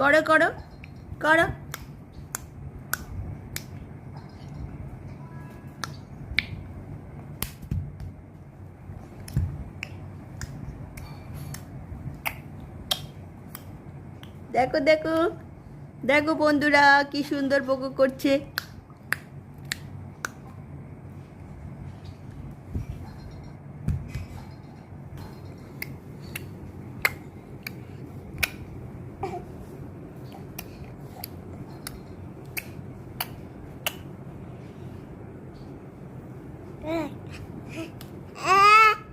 করো করো করো। দেখো দেখো দেখো বন্ধুরা কি সুন্দর পোকো করছে।